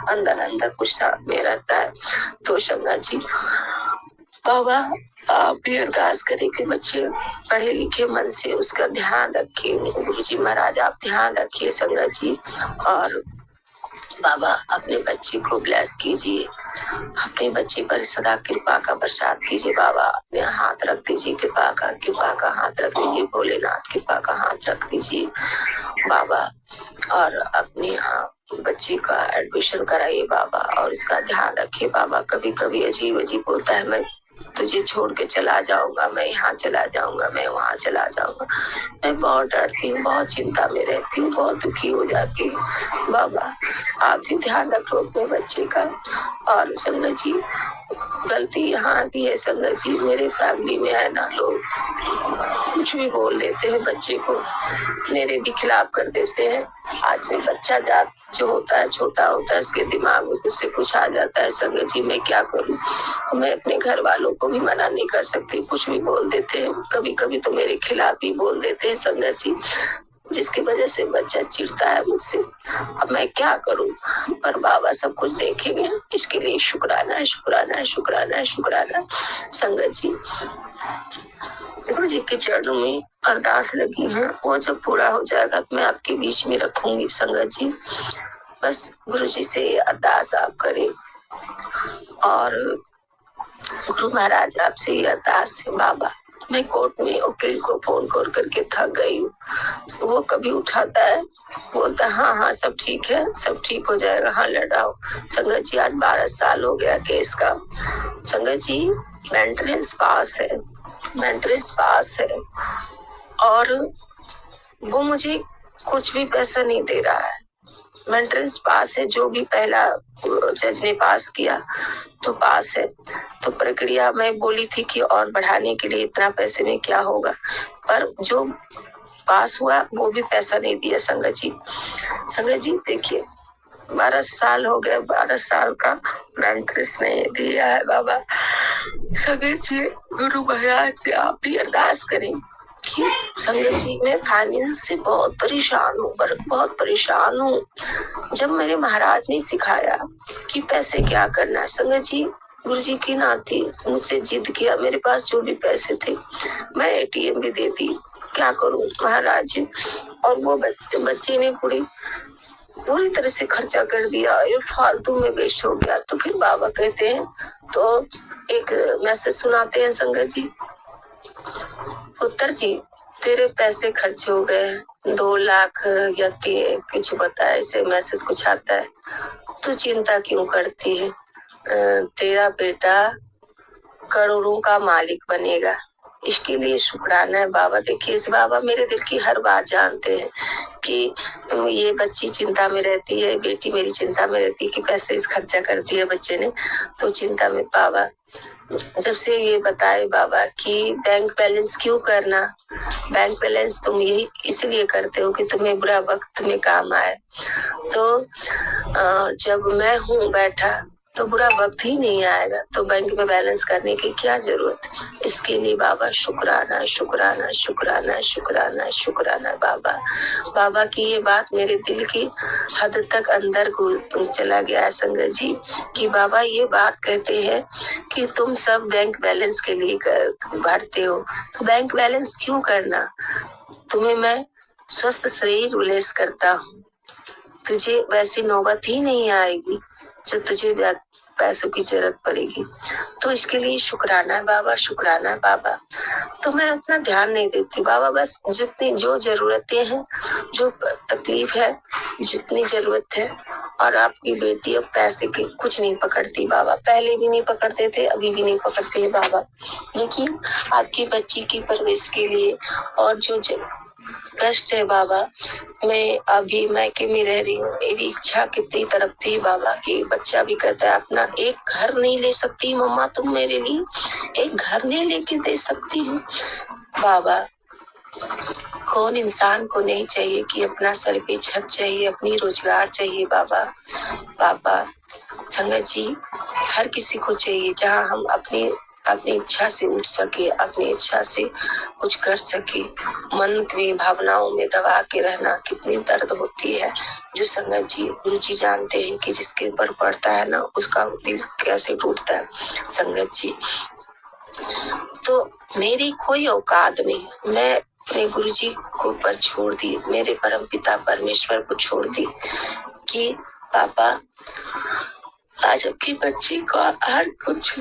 अंदर गुस्सा में रहता है। तो संगत जी बाबा आप भी अरदास करें कि बच्चे पढ़े लिखे मन से उसका ध्यान रखें। गुरुजी महाराज आप ध्यान रखिए संगत जी, और बाबा अपने बच्चे को ब्लेस कीजिए, अपने बच्चे पर सदा कृपा का बरसात कीजिए बाबा, अपने हाथ रख दीजिए, कृपा का हाथ रख दीजिए भोलेनाथ, कृपा का हाथ रख दीजिए बाबा, और अपने यहाँ बच्चे का एडमिशन कराइए बाबा, और इसका ध्यान रखिए बाबा। कभी कभी अजीब बोलता है, मैं तुझे छोड़ के चला जाऊंगा, मैं यहाँ चला जाऊंगा, मैं वहाँ चला जाऊंगा। मैं बहुत डरती हूँ, बहुत चिंता में रहती हूँ, बहुत दुखी हो जाती हूँ बाबा, आप भी ध्यान रखो अपने बच्चे का। और संगत जी गलती यहाँ भी है संगत जी, मेरे फैमिली में है ना, लोग कुछ भी बोल देते हैं बच्चे को, मेरे भी खिलाफ कर देते हैं, आज से बच्चा जो होता है, छोटा होता है, इसके दिमाग में कुछ से कुछ आ जाता है। संगत जी मैं क्या करूं? मैं अपने घर वालों को भी मना नहीं कर सकती, कुछ भी बोल देते हैं, कभी कभी तो मेरे खिलाफ ही बोल देते हैं संगत जी, जिसकी वजह से बच्चा चिढ़ता है मुझसे। अब मैं क्या करूं? पर बाबा सब कुछ देखेंगे, इसके लिए शुक्राना है, शुक्राना है, शुक्राना है, शुक्राना। संगत जी गुरु जी के चरणों में अरदास लगी है, वो जब पूरा हो जाएगा तो मैं आपके बीच में रखूंगी। संगत जी बस गुरु जी से अरदास आप करें, और गुरु महाराज आपसे ये अरदास है। बाबा मैं कोर्ट में वकील को फोन कर करके थक गई हूँ, वो कभी उठाता है, बोलता है हाँ हाँ सब ठीक है, सब ठीक हो जाएगा, हाँ लड़ाओ। संगत जी आज 12 साल हो गया केस का। संगत जी मेंटेनेंस पास है, मेंटेनेंस पास है, और वो मुझे कुछ भी पैसा नहीं दे रहा है। मेंटेनेंस पास है, जो भी पहला जज ने पास किया तो पास है। तो प्रक्रिया मैं बोली थी कि और बढ़ाने के लिए इतना पैसे में क्या होगा, पर जो पास हुआ वो भी पैसा नहीं दिया। संगत जी देखिए 12 साल हो गए, 12 साल का मेंटेनेंस नहीं दिया है। बाबा संगत जी गुरु महाराज से आप भी अरदास करें कि संगत जी मैं फाइनेंस से बहुत परेशान हूँ, बहुत परेशान हूँ। जब मेरे महाराज ने सिखाया कि पैसे क्या करना है, संगत जी गुरु जी की नाती मुझसे जिद किया, मेरे पास जो भी पैसे थे मैं एटीएम भी दे दी, क्या करूँ महाराज। और वो बच्चे ने पूरी तरह से खर्चा कर दिया, ये फालतू में वेस्ट हो गया। तो फिर बाबा कहते हैं, तो एक मैसेज सुनाते हैं संगत जी, पुत्र जी तेरे पैसे खर्च हो गए 2 लाख या 3 कुछ बता, ऐसे मैसेज कुछ आता है, तू चिंता क्यों करती है, तेरा बेटा करोड़ों का मालिक बनेगा। इसके लिए शुक्राना है बाबा। देखिए इस बाबा मेरे दिल की हर बात जानते हैं कि ये बच्ची चिंता में रहती है, बेटी मेरी चिंता में रहती है कि पैसे इस खर्चा कर दिया बच्चे ने, तो चिंता में बाबा जब से ये बताए बाबा कि बैंक बैलेंस क्यों करना, बैंक बैलेंस तुम यही इसलिए करते हो कि तुम्हें बुरा वक्त में काम आए। तो जब मैं हूँ बैठा तो बुरा वक्त ही नहीं आएगा, तो बैंक में बैलेंस करने की क्या जरूरत। इसके लिए बाबा शुक्राना शुक्राना शुक्राना शुक्राना शुक्राना। बाबा की ये बात मेरे दिल की हद तक अंदर चला गया है संगत जी, कि बाबा ये बात कहते हैं कि तुम सब बैंक बैलेंस के लिए भरते हो, तो बैंक बैलेंस क्यों करना, तुम्हें मैं स्वस्थ शरीर विलेस करता हूँ, तुझे वैसी नौबत ही नहीं आएगी जो तुझे पैसों की जरूरत पड़ेगी। तो इसके लिए शुक्राना है बाबा, शुक्राना है बाबा। तो मैं उतना ध्यान नहीं देती बाबा, बस जितनी जो जरूरतें हैं, जो तकलीफ है, जितनी जरूरत है, और आपकी बेटी अब पैसे की कुछ नहीं पकड़ती बाबा, पहले भी नहीं पकड़ते थे, अभी भी नहीं पकड़ते हैं बाबा। लेकिन आपकी बच्ची की परवरिश के लिए और जो कष्ट है बाबा, मैं अभी मैके में रह रही हूँ, मेरी इच्छा कितनी तरफ थी बाबा कि बच्चा भी कहता है अपना एक घर नहीं ले सकती मम्मा, तुम मेरे लिए एक घर नहीं लेके दे सकती हो। बाबा कौन इंसान को नहीं चाहिए कि अपना सर पे छत चाहिए, अपनी रोजगार चाहिए बाबा संगत जी हर किसी को चाहिए, जहाँ हम अपनी इच्छा से उठ सके, अपनी इच्छा से कुछ कर सके। मन में भावनाओं में दबा के रहना कितनी दर्द होती है, जो संगत जी गुरु जी जानते हैं कि जिसके ऊपर पड़ता है ना उसका दिल कैसे टूटता है संगत जी। तो मेरी कोई औकात नहीं, मैं अपने गुरु जी को ऊपर छोड़ दी, मेरे परम पिता परमेश्वर को छोड़ दी कि पापा आज आपकी बच्ची को हर कुछ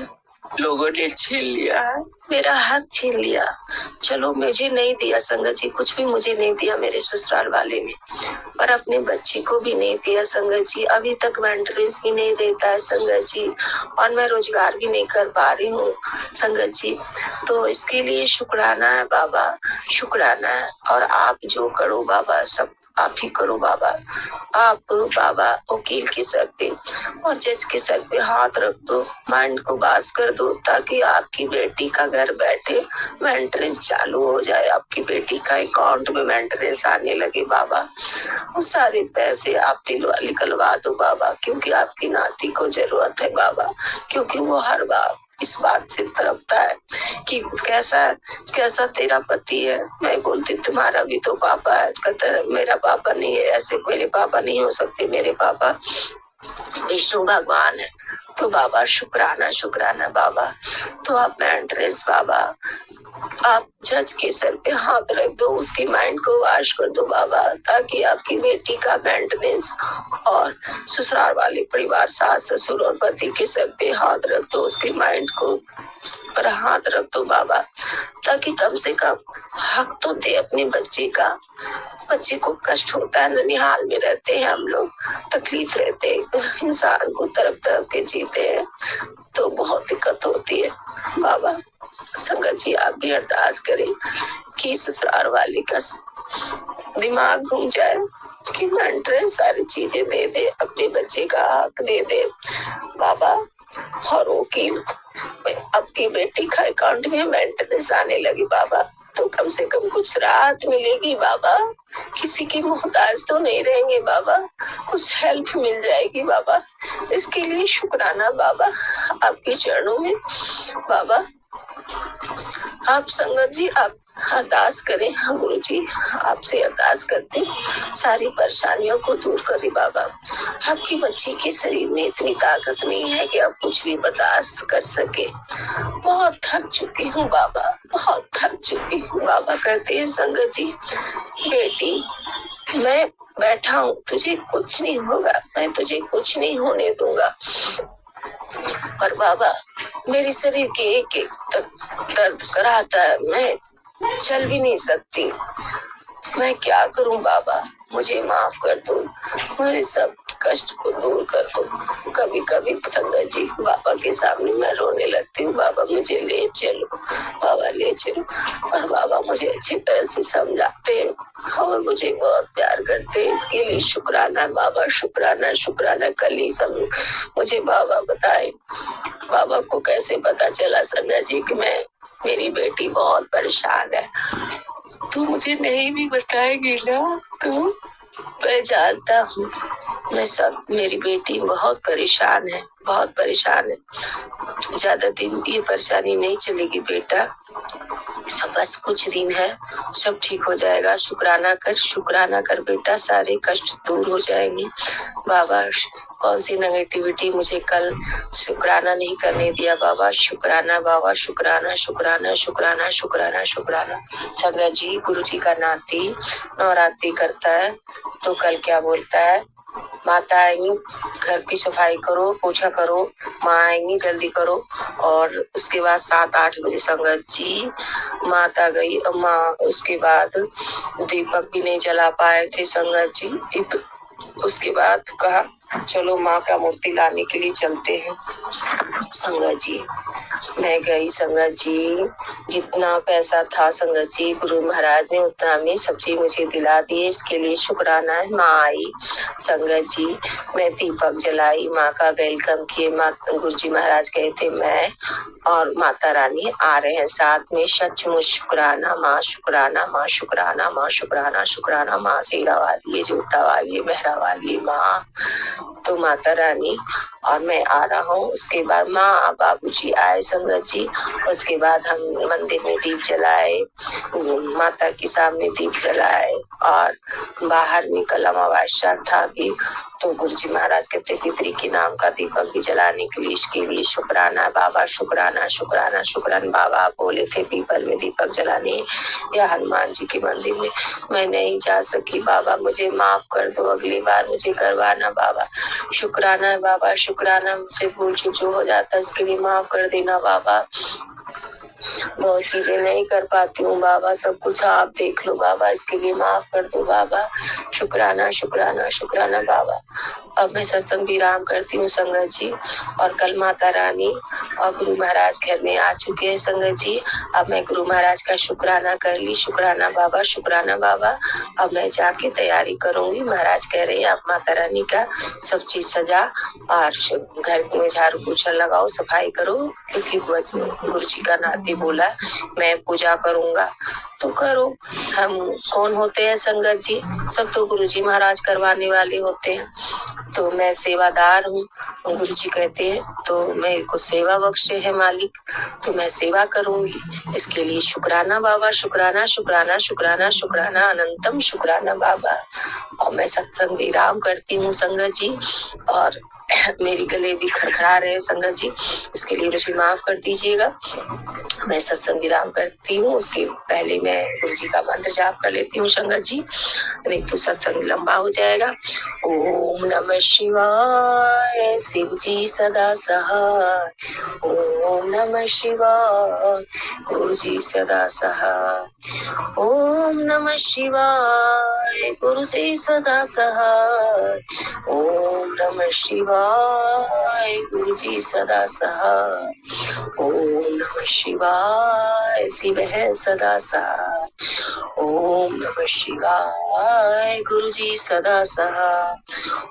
लोगों ने छीन लिया है, मेरा हक छीन लिया। चलो मुझे नहीं दिया संगत जी, कुछ भी मुझे नहीं दिया मेरे ससुराल वाले ने, पर अपने बच्चे को भी नहीं दिया संगत जी। अभी तक मेंटेनेंस भी नहीं देता है संगत जी, और मैं रोजगार भी नहीं कर पा रही हूँ संगत जी। तो इसके लिए शुक्राना है बाबा, शुक्राना है। और आप जो करो बाबा सब आप ही करो बाबा। आप बाबा वकील के सर पे और जज के सर पे हाथ रख दो, माइंड को बास कर दो, ताकि आपकी बेटी का घर बैठे मेंटेनेंस चालू हो जाए, आपकी बेटी का अकाउंट में मेंटेनेंस आने लगे बाबा। वो सारे पैसे आप निकलवा दो बाबा, क्योंकि आपकी नाती को जरूरत है बाबा, क्योंकि वो हर बार इस बात से तरफता है कि कैसा कैसा तेरा पति है। मैं बोलती तुम्हारा भी तो पापा है, कहता है मेरा पापा नहीं है, ऐसे मेरे पापा नहीं हो सकते, मेरे पापा विष्णु भगवान है। तो बाबा शुक्राना शुक्राना बाबा। तो आप मेंटेनेंस बाबा, आप जज के सर पे हाथ रख दो, उसकी माइंड को वाश कर दो बाबा, ताकि आपकी बेटी का मेंटेनेंस और ससुराल वाले परिवार सास ससुर और पति के सर पे हाथ रख दो, उसकी माइंड को पर हाथ रख दो बाबा, ताकि कम से कम हक तो दे अपने बच्चे का। बच्चे को कष्ट होता है, ननिहाल में रहते हैं हम लोग, तकलीफ रहते हैं, इंसान को तरफ तरफ के जीते हैं तो बहुत दिक्कत होती है बाबा। संगत जी आप भी अरदास करें कि ससुराल वाले का दिमाग घूम जाए, कि मेंटेनेंस सारी चीजें दे दे, अपने बच्चे का हक दे दे बाबा। और वकील आपकी बेटी का अकाउंट में मेंटेनेंस आने लगी बाबा, तो कम से कम कुछ राहत मिलेगी बाबा, किसी की मोहताज तो नहीं रहेंगे बाबा, कुछ हेल्प मिल जाएगी बाबा। इसके लिए शुक्राना बाबा आपके चरणों में बाबा। आप संगत जी आप अरदास करें, गुरु जी आपसे अरदास करते सारी परेशानियों को दूर करें बाबा। आपकी बच्ची के शरीर में इतनी ताकत नहीं है कि आप कुछ भी बर्दाश्त कर सके। बहुत थक चुकी हूँ बाबा, बहुत थक चुकी हूँ बाबा। कहते हैं संगत जी बेटी मैं बैठा हूँ, तुझे कुछ नहीं होगा, मैं तुझे कुछ नहीं होने दूंगा। पर बाबा मेरे शरीर के एक एक तक दर्द कराता है, मैं चल भी नहीं सकती, मैं क्या करूं बाबा, मुझे माफ कर दो, मेरे सब कष्ट को दूर कर दो। कभी कभी संगत जी बाबा के सामने मैं रोने लगती हूँ, बाबा मुझे ले चलो, बाबा ले चलो। और बाबा मुझे अच्छी तरह से समझाते हैं और मुझे बहुत प्यार करते हैं, इसके लिए शुक्राना बाबा, शुक्राना शुक्राना। कल ही सब मुझे बाबा बताए, बाबा को कैसे पता चला संगत जी कि मेरी बेटी बहुत परेशान है। तू मुझे नहीं भी बताएगी ना, तू मैं जानता हूँ, मैं सब, मेरी बेटी बहुत परेशान है, बहुत परेशान है। ज्यादा दिन ये परेशानी नहीं चलेगी बेटा, बस कुछ दिन है, सब ठीक हो जाएगा। शुक्राना कर बेटा, सारे कष्ट दूर हो जाएंगे बाबा। कौन सी नेगेटिविटी मुझे कल शुक्राना नहीं करने दिया बाबा। शुक्राना बाबा, शुक्राना शुक्राना शुक्राना शुक्राना शुक्राना। संगत जी गुरु जी का नाती नवरात्रि करता है तो कल क्या बोलता है, माता आएंगी घर की सफाई करो, पोछा करो, माँ आएंगी जल्दी करो। और उसके बाद 7-8 बजे संगत जी माता गई, माँ उसके बाद दीपक भी नहीं जला पाए थे संगत जी। उसके बाद कहा चलो माँ का मूर्ति लाने के लिए चलते हैं। संगत जी मैं गई संगत जी, जितना पैसा था संगत जी गुरु महाराज ने उतना में सब्जी मुझे दिला दिए, इसके लिए शुक्राना है। माँ आई संगत जी, मैं दीपक जलाई, माँ का वेलकम किए। गुरु जी महाराज कहे थे मैं और माता रानी आ रहे हैं साथ में। सचमुच शुक्राना माँ, शुक्राना माँ, शुक्राना माँ, शुक्राना शुक्राना माँ। शेरा वाली है, जूता वाली है, मेहरा वाली है माँ। तो माता रानी और मैं आ रहा हूँ। उसके बाद माँ बाबूजी आए संगत जी, उसके बाद हम मंदिर में दीप जलाए, माता के सामने दीप जलाए और बाहर निकल अमावस्या था भी तो गुरु जी महाराज कहते पितरी के नाम का दीपक भी जलाने के लिए, इसके लिए शुक्राना बाबा, शुक्राना शुक्राना शुक्राना। बाबा बोले थे पीपल में दीपक जलाने या हनुमान जी के मंदिर में, मैं नहीं जा सकी बाबा, मुझे माफ कर दो, अगली बार मुझे करवाना बाबा। शुक्राना बाबा, शुक्राना, मुझसे भूल चूक जो हो जाता है उसके लिए माफ कर देना बाबा। बहुत चीजें नहीं कर पाती हूँ बाबा, सब कुछ आप देख लो बाबा, इसके लिए माफ कर दो बाबा। शुक्राना शुक्राना शुक्राना बाबा। अब मैं सत्संग विराम करती हूँ संगत जी। और कल माता रानी और गुरु महाराज घर में आ चुके हैं संगत जी। अब मैं गुरु महाराज का शुक्राना कर ली। शुक्राना बाबा, शुक्राना बाबा। अब मैं जाके तैयारी करूंगी। महाराज कह रहे हैं आप माता रानी का सब चीज सजा और घर में झाड़ू पोछा लगाओ, सफाई करो, क्योंकि गुरु जी का नाती बोला मैं पूजा करूंगा तो करो। हम कौन होते हैं संगत जी, सब तो गुरु जी महाराज करवाने वाले होते हैं, तो मैं सेवादार हूँ। गुरु जी कहते हैं तो मेरे को सेवा बख्शे है मालिक, तो मैं सेवा करूंगी। इसके लिए शुक्राना बाबा, शुक्राना शुक्राना शुक्राना शुक्राना अनंतम शुक्राना बाबा। और मैं सत्संग विराम करती हूँ संगत जी। और मेरी गले भी खड़खड़ा रहे हैं संगत जी, इसके लिए मुझे माफ कर दीजिएगा। मैं सत्संग विराम करती हूँ, उसके पहले मैं गुरु जी का मंत्र जाप कर लेती हूँ संगत जी, नहीं तो सत्संग लंबा हो जाएगा। ओम नमः शिवाय, शिव जी सदा सहाय। ओम नमः शिवाय, गुरु जी सदा सहाय। ओम नमः शिवाय, गुरु जी सदा सहाय। ओम नमः शिवाय, गुरु जी सदा सहाय। ओम नमः शिवाय, शिव है सदा सहाय। ओम नमः शिवाय, गुरु जी सदा सहाय।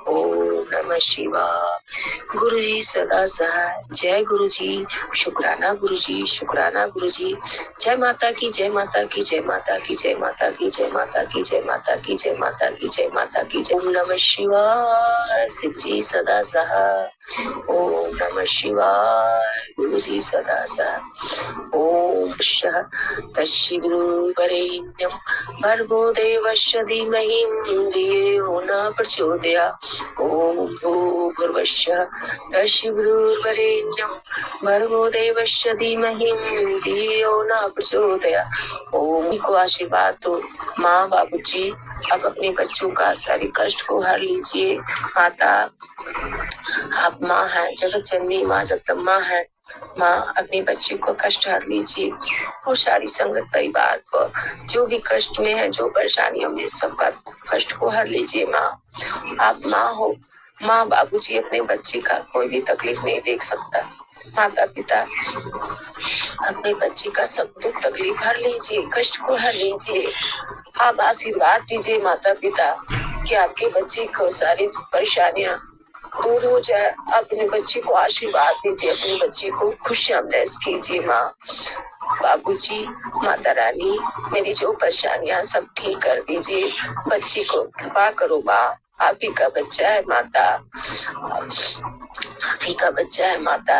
ओम नमः शिवाय, गुरु जी सदा सहाय। जय गुरु जी, शुक्राना गुरु जी, शुक्राना गुरु जी। जय माता की, जय माता की, जय माता की, जय माता की, जय माता की, जय माता की, जय माता की, जय माता की। ओम नमः शिवाय, शिव जी सदा सहाय। ओम नमः शिवाय, गुरु जी सदा सहाय। ओम शः तस्विदुर्वरेण्यं भर्गो देवस्य धीमहि धियो न प्रचोदयात्। ओम भूर्भुवस्सुः तस्विदुर्वरेण्यं भर्गो देवस्य धीमहि धियो न प्रचोदयात्। ओम को आशीर्वाद दो। माँ बाबूजी अब अपने बच्चों का सारी कष्ट को हर लीजिए। माता आप माँ है, जगत जननी माँ जगदम्बा है। माँ अपने बच्चे को कष्ट हर लीजिए और सारी संगत परिवार को जो भी कष्ट में है, जो परेशानियों में, सबका कष्ट को हर लीजिए। माँ आप माँ हो। माँ बाबूजी अपने बच्चे का कोई भी तकलीफ नहीं देख सकता। माता पिता अपने बच्चे का सब दुख तकलीफ हर लीजिए, कष्ट को हर लीजिए। आप आशीर्वाद दीजिए माता पिता कि आपके बच्चे को सारी परेशानियां दूर हो जाए। अपने बच्चे को आशीर्वाद दीजिए, अपने बच्चे को खुशियां ब्लेस कीजिए। माँ बाबूजी, माता रानी, मेरी जो परेशानियां सब ठीक कर दीजिए। बच्चे को कृपा करो माँ, आप ही का बच्चा है माता, आप ही का बच्चा है माता।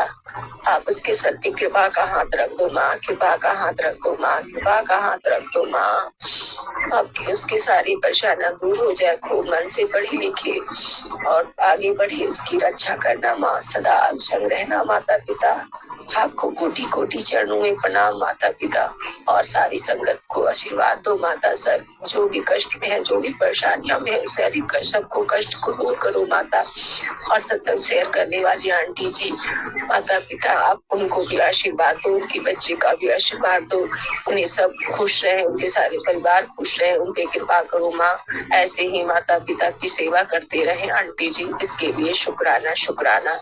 आप उसके सर पे कृपा का हाथ रख दो माँ, कृपा का हाथ रख दो माँ, कृपा का हाथ रख दो माँ। आपकी उसकी सारी परेशानियां दूर हो जाए। खूब मन से पढ़ी लिखी और आगे बढ़े, उसकी रक्षा करना माँ, सदा संग रहना माता पिता। आपको कोटि कोटि चरणों में प्रणाम माता पिता। और सारी संगत को आशीर्वाद दो माता। सर जो भी कष्ट में है, जो भी परेशानियां में है, सारी सबको कष्ट को दूर करो माता। और सत्संग शेयर करने वाली आंटी जी, माता पिता आप उनको भी आशीर्वाद दो, उनके बच्चे का भी आशीर्वाद दो। उन्हें सब खुश रहे, उनके सारे परिवार खुश रहे, उनपे कृपा करो माँ। ऐसे ही माता पिता की सेवा करते रहे आंटी जी, इसके लिए शुक्राना शुक्राना।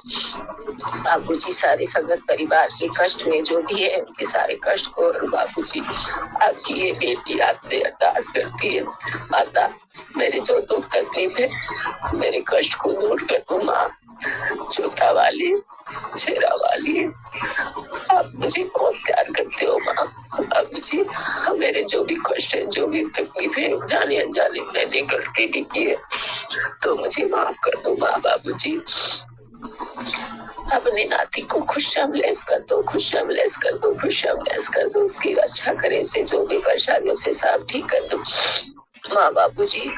बाबूजी सारे संगत परिवार के कष्ट में जो भी है, उनके सारे कष्ट को। और बाबूजी आपकी ये बेटी आपसे अरदास करती है, माता मेरे जो दुख तकलीफ है, मेरे कष्ट को दूर कर दो माँ। जोता वाली, शेरा वाली, आप मुझे बहुत प्यार करते हो माँ। बाबूजी मेरे जो भी कष्ट है, जो भी तकलीफ है, जाने अनजाने मैंने गलती भी की है, तो मुझे माफ कर दो माँ। बाबूजी अपने नाती को खुशहाल कर दो, खुशहाल कर दो, खुशहाल कर दो, उसकी रक्षा करे, से जो भी परेशानियों से सब ठीक कर दो माँ। बाबूजी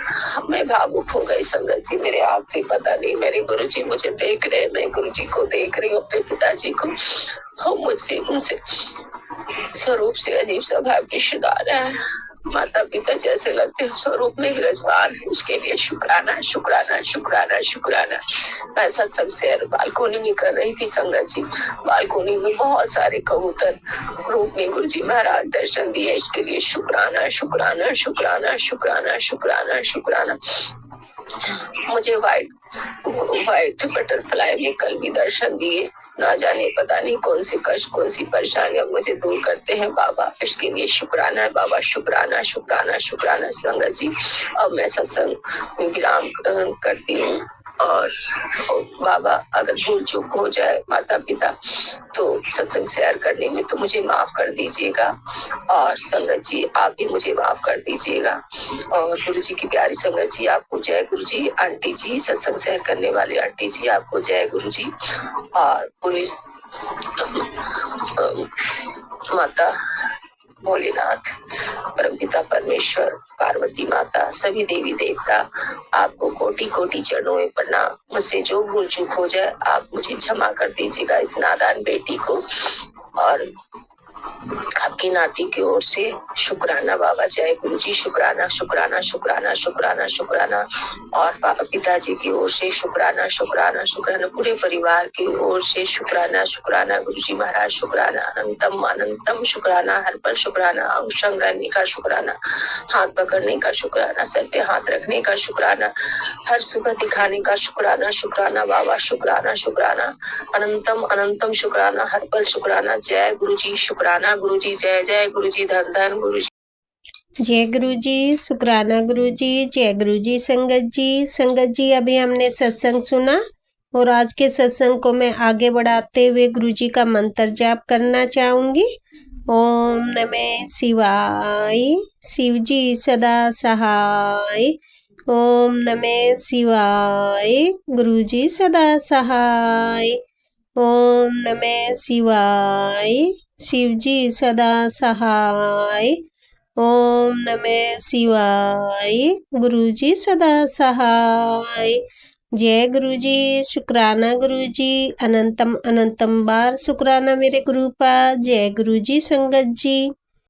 मैं भावुक हो गई संगत जी, मेरे हाथ से पता नहीं, मेरे गुरुजी मुझे देख रहे, मैं गुरुजी को देख रही हूँ, अपने पिताजी को। हम मुझसे उनसे स्वरूप से अजीब सा भाव आ रहा है। माता पिता जैसे लगते हैं स्वरूप में विराजमान है, उसके लिए शुक्राना शुक्राना शुक्राना शुक्राना। मैं सत्संग शेयर बालकोनी में कर रही थी संगत जी, बालकोनी में बहुत सारे कबूतर रूप में गुरु जी महाराज दर्शन दिए, इसके लिए शुक्राना शुक्राना शुक्राना शुक्राना शुक्राना शुक्राना। मुझे व्हाइट बटरफ्लाई में कल भी दर्शन दिए, ना जाने पता नहीं कौन सी कष्ट कौन सी परेशानियां मुझे दूर करते हैं बाबा, इसके लिए शुक्राना है बाबा, शुक्राना शुक्राना शुक्राना संगत जी। अब मैं सत्संग विराम करती हूँ, और बाबा अगर भूल चूक हो जाए माता पिता तो सत्संग शेयर करने में तो मुझे माफ कर दीजिएगा, और संगत जी आप भी मुझे माफ कर दीजिएगा। और गुरु जी की प्यारी संगत जी आपको जय गुरु जी। आंटी जी सत्संग शेयर करने वाली आंटी जी आपको जय गुरु जी। और पूरी माता भोलेनाथ, परमपिता परमेश्वर, पार्वती माता, सभी देवी देवता आपको कोटि कोटि चरणों में प्रणाम। मुझसे जो भूल चूक हो जाए आप मुझे क्षमा कर दीजिएगा इस नादान बेटी को। और आपकी नाती की ओर से शुक्राना बाबा, जय गुरु जी। शुक्राना शुक्राना शुक्राना शुक्राना शुक्राना। और पिताजी की ओर से शुक्राना शुक्राना शुक्राना, पूरे परिवार की ओर से शुक्राना शुक्राना गुरु जी महाराज। शुक्राना अनंतम अनंतम शुक्राना, हर पल शुक्राना, अंग रहने का शुक्राना, हाथ पकड़ने का शुक्राना, सर पे हाथ रखने का शुक्राना, हर सुबह दिखाने का शुक्राना शुक्राना बाबा। शुक्राना शुक्राना अनंतम अनंतम शुक्राना, हर पल शुक्राना। जय गुरु जी। शुक्राना गुरु जी। जय जय गुरु जी। धन धन गुरु जी। जय गुरु जी। शुक्राना गुरु जी। जय गुरु जी। संगत जी, संगत जी अभी हमने सत्संग सुना, और आज के सत्संग को मैं आगे बढ़ाते हुए गुरु जी का मंत्र जाप करना चाहूंगी। ओम नमः शिवाय, शिव जी सदा सहाय। ओम नमः शिवाय, गुरु जी सदा सहाय। ओम नमः शिवाय, शिव जी सदा सहाय। ओम नमः शिवाय, गुरु जी सदा सहाय। जय गुरु जी। शुक्राना गुरु जी। अनंतम अनंतम बार शुक्राना मेरे गुरु का। जय गुरु जी। संगत जी।